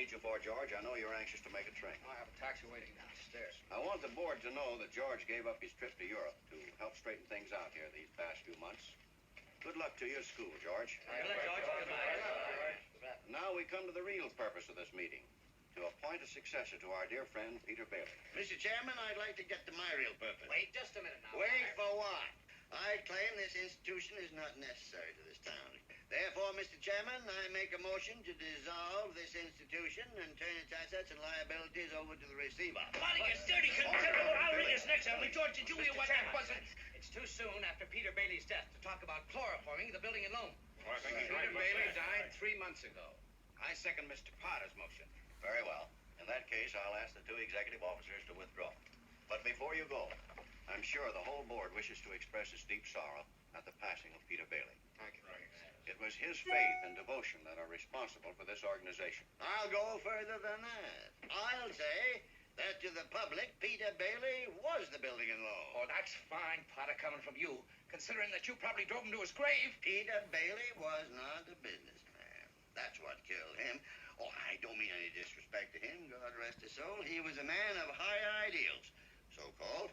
need you for, George? I know you're anxious to make a train. I have a taxi waiting downstairs. I want the board to know that George gave up his trip to Europe to help straighten things out here these past few months. Good luck to your school, George. Good luck, George. Good luck. Now we come to the real purpose of this meeting, to appoint a successor to our dear friend, Peter Bailey. Mr. Chairman, I'd like to get to my real purpose. Wait just a minute now. Wait for what? I claim this institution is not necessary to this town. Therefore, Mr. Chairman, I make a motion to dissolve this institution and turn its assets and liabilities over to the receiver. Body is dirty, contemptible. I'll ring this next time. George, did you hear what that was? It's too soon after Peter Bailey's death to talk about chloroforming the building and loan. Well, I think he's Peter right about Bailey that. died 3 months ago. I second Mr. Potter's motion. Very well. In that case, I'll ask the two executive officers to withdraw. But before you go, I'm sure the whole board wishes to express its deep sorrow at the passing of Peter Bailey. Thank you. It was his faith and devotion that are responsible for this organization. I'll go further than that. I'll say that to the public, Peter Bailey was the building and loan. Oh, that's fine, Potter, coming from you, considering that you probably drove him to his grave. Peter Bailey was not a businessman. That's what killed him. Oh, I don't mean any disrespect to him, God rest his soul. He was a man of high ideals, so-called.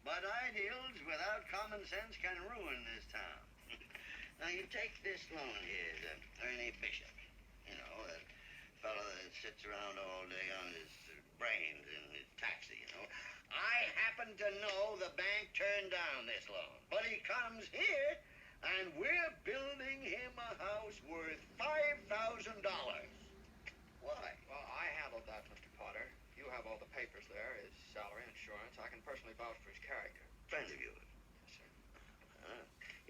But ideals without common sense can ruin this town. Now, you take this loan here, Ernie Bishop. You know, that fellow that sits around all day on his brains in his taxi, you know. I happen to know the bank turned down this loan. But he comes here, and we're building him a house worth $5,000. Why? Well, I handled that, Mr. Potter. You have all the papers there, his salary, insurance. I can personally vouch for his character. Friend of yours. Yes, sir.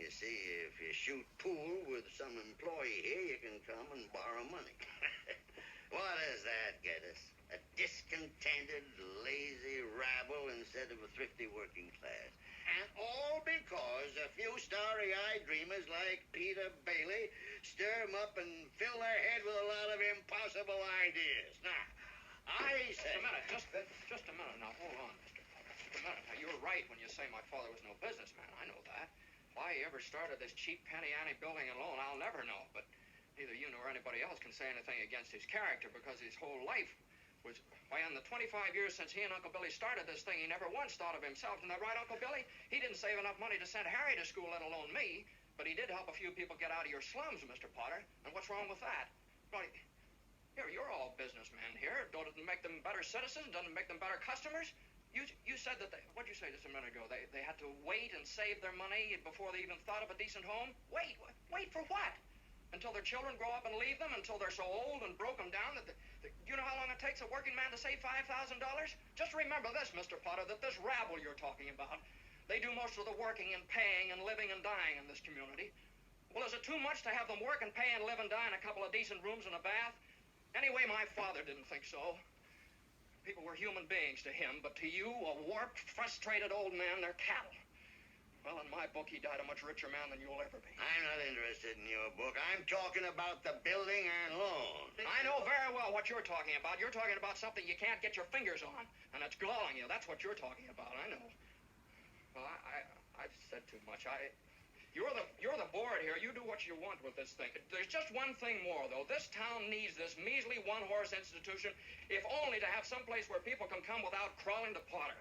You see, if you shoot pool with some employee here, you can come and borrow money. What does that get us? A discontented, lazy rabble instead of a thrifty working class. And all because a few starry-eyed dreamers like Peter Bailey stir 'em up and fill their head with a lot of impossible ideas. Now, I say... Just a minute. Just a minute. Now, hold on, Mr. Potter. Just a minute. Now, you're right when you say my father was no businessman. I know that. Why he ever started this cheap penny-ante building and loan, I'll never know. But neither you nor anybody else can say anything against his character because his whole life was... Why, in the 25 years since he and Uncle Billy started this thing, he never once thought of himself. Isn't that right, Uncle Billy? He didn't save enough money to send Harry to school, let alone me. But he did help a few people get out of your slums, Mr. Potter. And what's wrong with that? Well, here, you're all businessmen here. Doesn't it make them better citizens? Doesn't it make them better customers? You said that what'd you say just a minute ago? They had to wait and save their money before they even thought of a decent home? Wait for what? Until their children grow up and leave them? Until they're so old and broken down that... you know how long it takes a working man to save $5,000? Just remember this, Mr. Potter, that this rabble you're talking about, they do most of the working and paying and living and dying in this community. Well, is it too much to have them work and pay and live and die in a couple of decent rooms and a bath? Anyway, my father didn't think so. People were human beings to him, but to you, a warped, frustrated old man, they're cattle. Well, in my book, he died a much richer man than you'll ever be. I'm not interested in your book. I'm talking about the building and loan. I know very well what you're talking about. You're talking about something you can't get your fingers on, and it's galling you. That's what you're talking about, I know. Well, I've said too much. You're the board here. You do what you want with this thing. There's just one thing more, though. This town needs this measly one-horse institution, if only to have some place where people can come without crawling to Potter.